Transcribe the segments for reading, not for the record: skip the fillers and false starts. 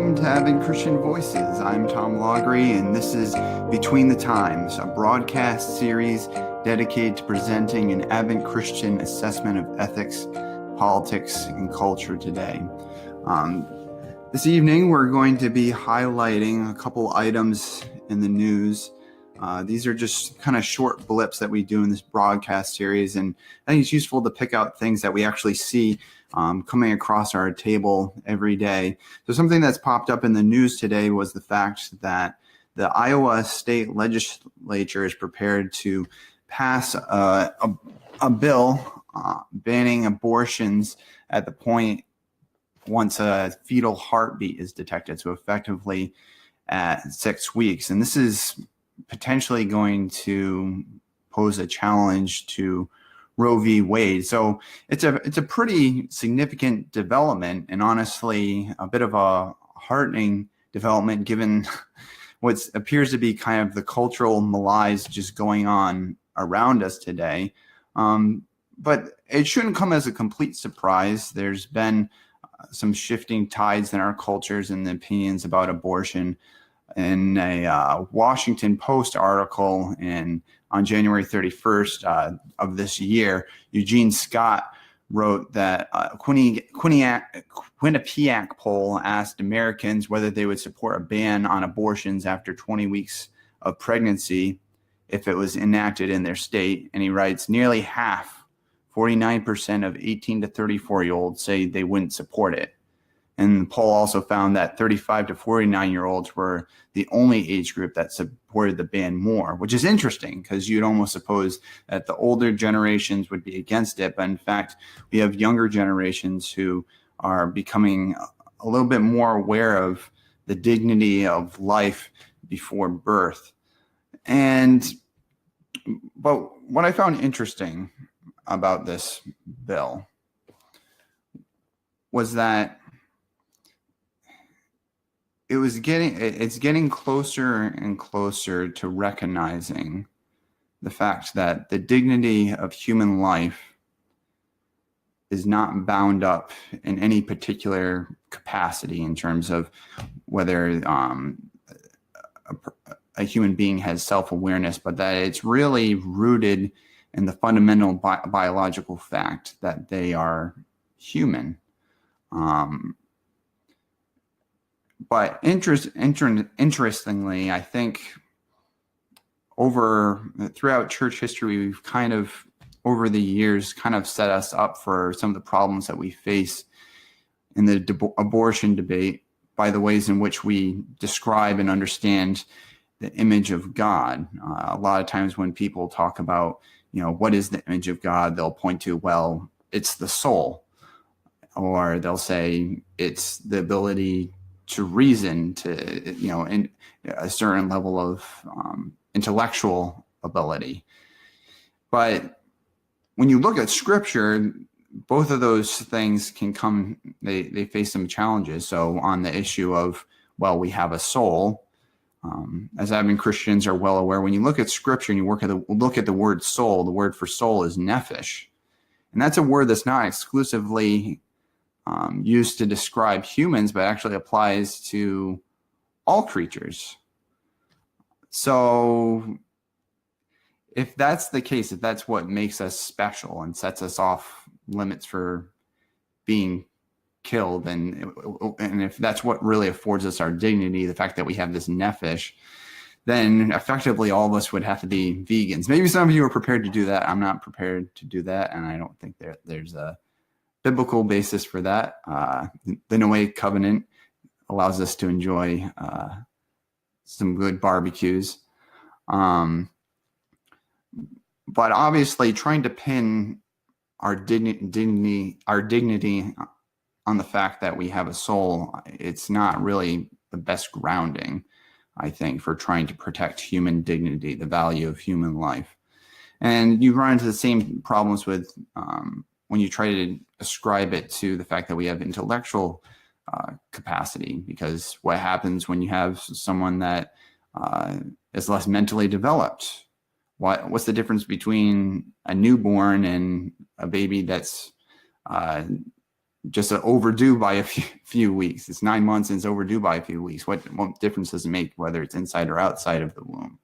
welcome to Advent Christian Voices. I'm Tom Logry, and this is Between the Times, a broadcast series dedicated to presenting an Advent Christian assessment of ethics, politics, and culture today. This evening, we're going to be highlighting a couple items in the news. These are just kind of short blips that we do in this broadcast series, and I think it's useful to pick out things that we actually see coming across our table every day. So something that's popped up in the news today was the fact that the Iowa state legislature is prepared to pass a bill banning abortions at the point once a fetal heartbeat is detected, so effectively at 6 weeks. And this is potentially going to pose a challenge to Roe v. Wade. So it's a pretty significant development, and honestly a bit of a heartening development given what appears to be kind of the cultural malaise just going on around us today. But it shouldn't come as a complete surprise. There's been some shifting tides in our cultures and the opinions about abortion. In a Washington Post article on January 31st of this year, Eugene Scott wrote that a Quinnipiac poll asked Americans whether they would support a ban on abortions after 20 weeks of pregnancy if it was enacted in their state. And he writes, nearly half, 49% of 18 to 34-year-olds say they wouldn't support it. And the poll also found that 35 to 49-year-olds were the only age group that supported the ban more, which is interesting because you'd almost suppose that the older generations would be against it. But in fact, we have younger generations who are becoming a little bit more aware of the dignity of life before birth. But what I found interesting about this bill was that it's getting closer and closer to recognizing the fact that the dignity of human life is not bound up in any particular capacity in terms of whether a human being has self-awareness, but that it's really rooted in the fundamental biological fact that they are human. But interestingly, I think throughout church history, we've kind of, over the years, kind of set us up for some of the problems that we face in the abortion debate by the ways in which we describe and understand the image of God. A lot of times when people talk about, what is the image of God, they'll point to, well, it's the soul, or they'll say it's the ability to reason, to in a certain level of intellectual ability. But when you look at Scripture, both of those things can come. They face some challenges. So on the issue of, well, we have a soul, as Advent Christians are well aware, when you look at Scripture and you look at the word soul, the word for soul is nephesh, and that's a word that's not exclusively used to describe humans, but actually applies to all creatures. So if that's the case, if that's what makes us special and sets us off limits for being killed, and if that's what really affords us our dignity, the fact that we have this nephesh, then effectively all of us would have to be vegans. Maybe some of you are prepared to do that. I'm not prepared to do that, and I don't think there's a biblical basis for that. The Noahic covenant allows us to enjoy some good barbecues. But obviously trying to pin our dignity on the fact that we have a soul, it's not really the best grounding, I think, for trying to protect human dignity, the value of human life. And you run into the same problems with when you try to ascribe it to the fact that we have intellectual capacity, because what happens when you have someone that is less mentally developed? What's the difference between a newborn and a baby that's just overdue by a few weeks. It's 9 months and it's overdue by a few weeks. What difference does it make whether it's inside or outside of the womb?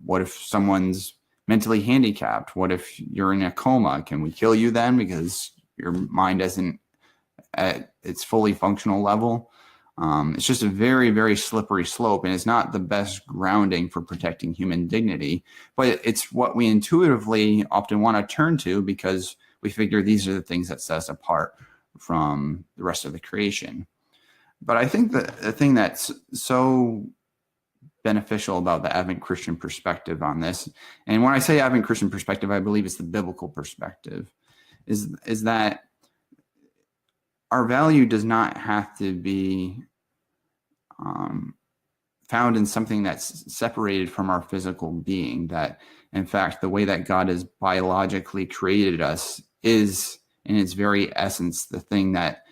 What if someone's mentally handicapped? What if you're in a coma? Can we kill you then because your mind isn't at its fully functional level? It's just a very, very slippery slope, and it's not the best grounding for protecting human dignity, but it's what we intuitively often want to turn to because we figure these are the things that set us apart from the rest of the creation. But I think that the thing that's so beneficial about the Advent Christian perspective on this, and when I say Advent Christian perspective, I believe it's the biblical perspective, is that our value does not have to be found in something that's separated from our physical being. That, in fact, the way that God has biologically created us is, in its very essence, the thing that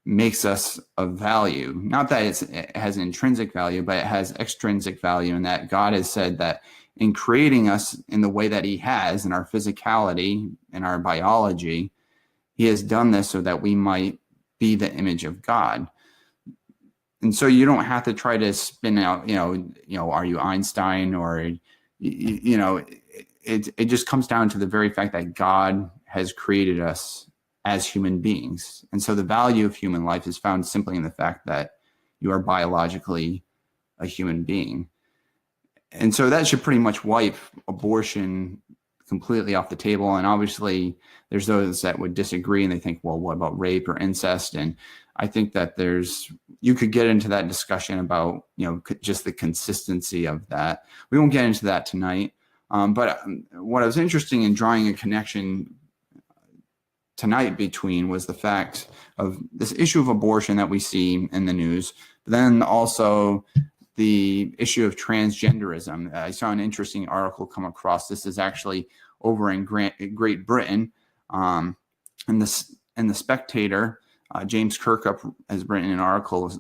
makes us of value. Not that it has intrinsic value, but it has extrinsic value, and that God has said that in creating us in the way that he has, in our physicality, in our biology, he has done this so that we might be the image of God. And so you don't have to try to spin out, are you Einstein, or, it just comes down to the very fact that God has created us as human beings. And so the value of human life is found simply in the fact that you are biologically a human being. And so that should pretty much wipe abortion completely off the table. And obviously there's those that would disagree and they think, well, what about rape or incest? And I think that you could get into that discussion about, just the consistency of that. We won't get into that tonight. But what I was interested in drawing a connection tonight between was the fact of this issue of abortion that we see in the news, but then also the issue of transgenderism. I saw an interesting article come across. This is actually over in Great Britain. In the Spectator, James Kirkup has written an article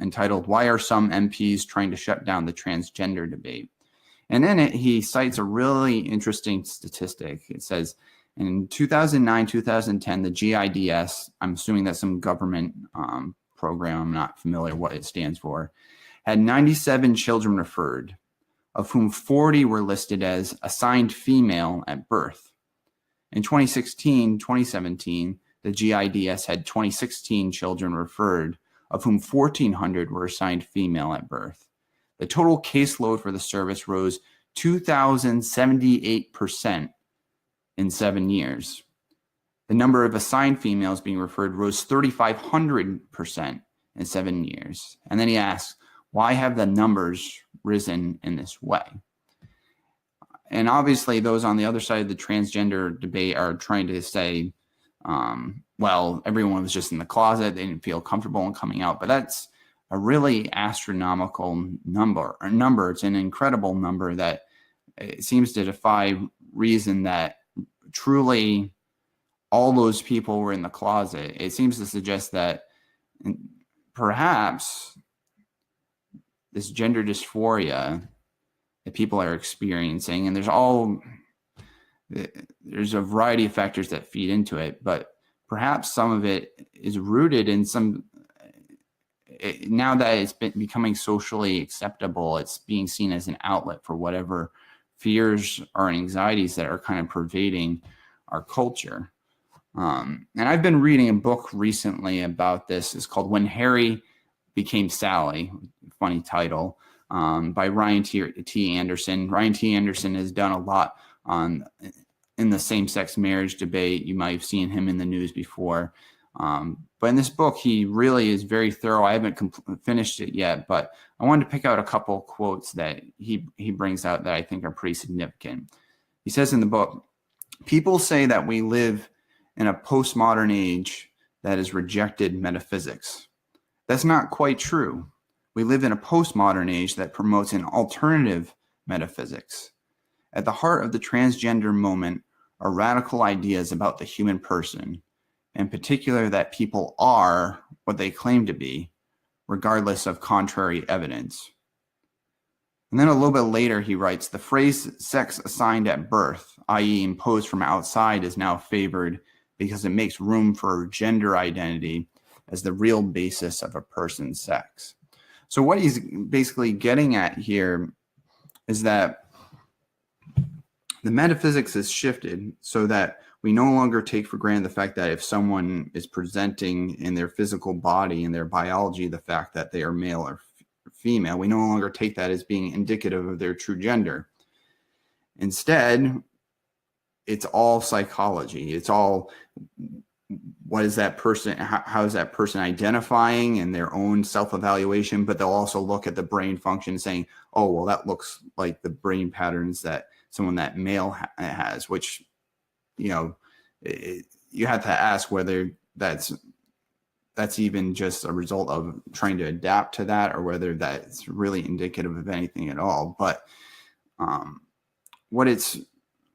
entitled, "Why Are Some MPs Trying to Shut Down the Transgender Debate?" And in it, he cites a really interesting statistic. It says, in 2009, 2010, the GIDS, I'm assuming that's some government program, I'm not familiar what it stands for, had 97 children referred, of whom 40 were listed as assigned female at birth. In 2016, 2017, the GIDS had 2016 children referred, of whom 1,400 were assigned female at birth. The total caseload for the service rose 2,078% in 7 years. The number of assigned females being referred rose 3,500% in 7 years. And then he asks, why have the numbers risen in this way? And obviously those on the other side of the transgender debate are trying to say, well, everyone was just in the closet, they didn't feel comfortable in coming out. But that's a really astronomical number. It's an incredible number that it seems to defy reason that truly all those people were in the closet. It seems to suggest that perhaps this gender dysphoria that people are experiencing, and there's a variety of factors that feed into it, but perhaps some of it is rooted in now that it's becoming socially acceptable, it's being seen as an outlet for whatever fears or anxieties that are kind of pervading our culture. And I've been reading a book recently about this. It's called When Harry Became Sally, funny title, by Ryan T. Anderson. Ryan T. Anderson has done a lot in the same-sex marriage debate. You might have seen him in the news before. But in this book, he really is very thorough. I haven't finished it yet, but I wanted to pick out a couple quotes that he brings out that I think are pretty significant. He says in the book, "People say that we live in a postmodern age that has rejected metaphysics. That's not quite true. We live in a postmodern age that promotes an alternative metaphysics. At the heart of the transgender moment are radical ideas about the human person, in particular that people are what they claim to be, regardless of contrary evidence." And then a little bit later, he writes, "The phrase sex assigned at birth, i.e. imposed from outside, is now favored because it makes room for gender identity as the real basis of a person's sex. So what he's basically getting at here is that the metaphysics has shifted so that we no longer take for granted the fact that if someone is presenting in their physical body, in their biology, the fact that they are male or female, we no longer take that as being indicative of their true gender. Instead, it's all psychology. It's all, what is that person, how is that person identifying in their own self-evaluation, but they'll also look at the brain function saying, oh, well, that looks like the brain patterns that someone that male has, which, you know, you have to ask whether that's even just a result of trying to adapt to that, or whether that's really indicative of anything at all. But what it's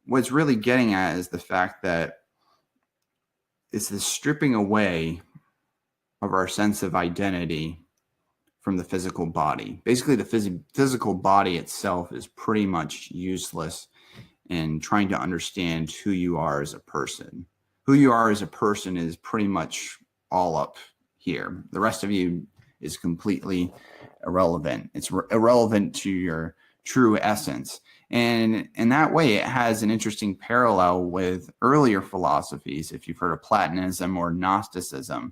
really getting at is the fact that it's the stripping away of our sense of identity from the physical body. Basically, the physical body itself is pretty much useless in trying to understand who you are as a person. Who you are as a person is pretty much all up here. The rest of you is completely irrelevant. It's irrelevant to your true essence. And in that way, it has an interesting parallel with earlier philosophies. If you've heard of Platonism or Gnosticism,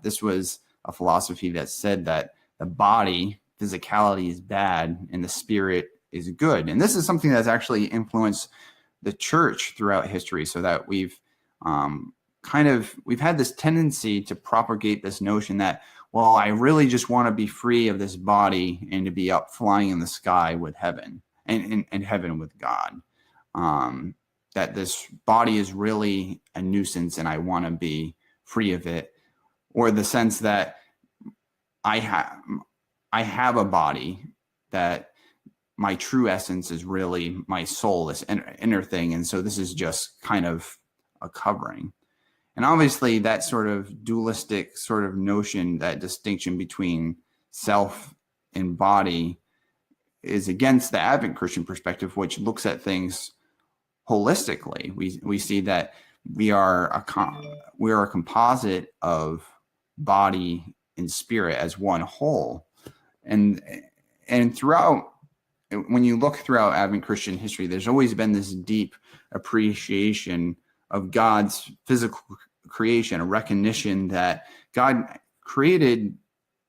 this was a philosophy that said that the body, physicality, is bad and the spirit is good. And this is something that's actually influenced the church throughout history, so that we've had this tendency to propagate this notion that, well, I really just want to be free of this body and to be up flying in the sky with heaven and heaven with God. That this body is really a nuisance and I want to be free of it. Or the sense that I have a body, that my true essence is really my soul, this inner thing. And so this is just kind of a covering. And obviously that sort of dualistic sort of notion, that distinction between self and body, is against the Advent Christian perspective, which looks at things holistically. We see that we are a composite of body and spirit as one whole. And throughout, when you look throughout Advent Christian history, there's always been this deep appreciation of God's physical creation, a recognition that God created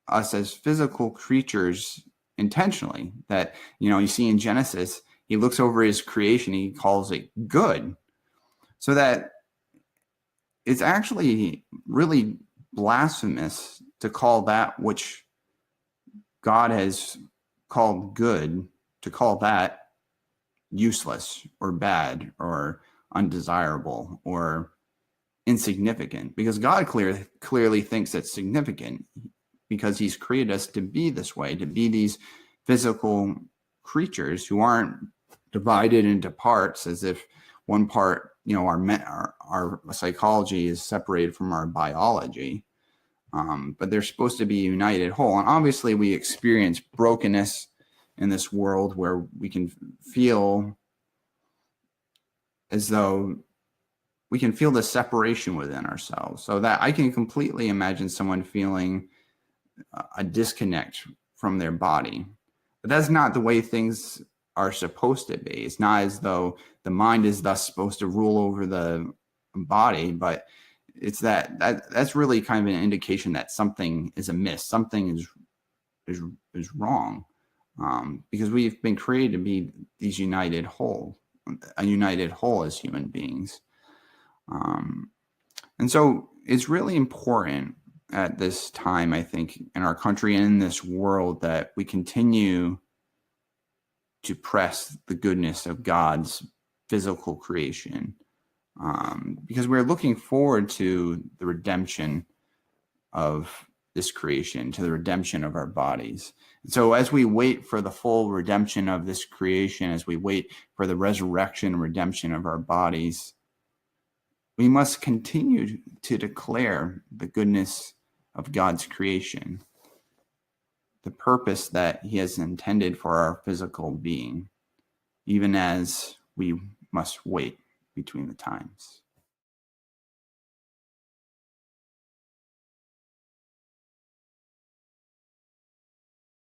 us as physical creatures intentionally. That, you see in Genesis, he looks over his creation, he calls it good. So that it's actually really blasphemous to call that which God has called good, to call that useless or bad or undesirable or insignificant, because God clearly thinks it's significant, because he's created us to be this way, to be these physical creatures who aren't divided into parts as if one part, our psychology is separated from our biology, but they're supposed to be united whole. And obviously we experience brokenness in this world where we can feel as though we can feel the separation within ourselves. So that I can completely imagine someone feeling a disconnect from their body. But that's not the way things are supposed to be. It's not as though the mind is thus supposed to rule over the body, but it's that's really kind of an indication that something is amiss, something is wrong, because we've been created to be a united whole as human beings. And so it's really important at this time, I think, in our country and in this world, that we continue to press the goodness of God's physical creation, because we're looking forward to the redemption of this creation, to the redemption of our bodies. And so as we wait for the full redemption of this creation, as we wait for the resurrection and redemption of our bodies, we must continue to declare the goodness of God's creation, the purpose that he has intended for our physical being, even as we must wait between the times.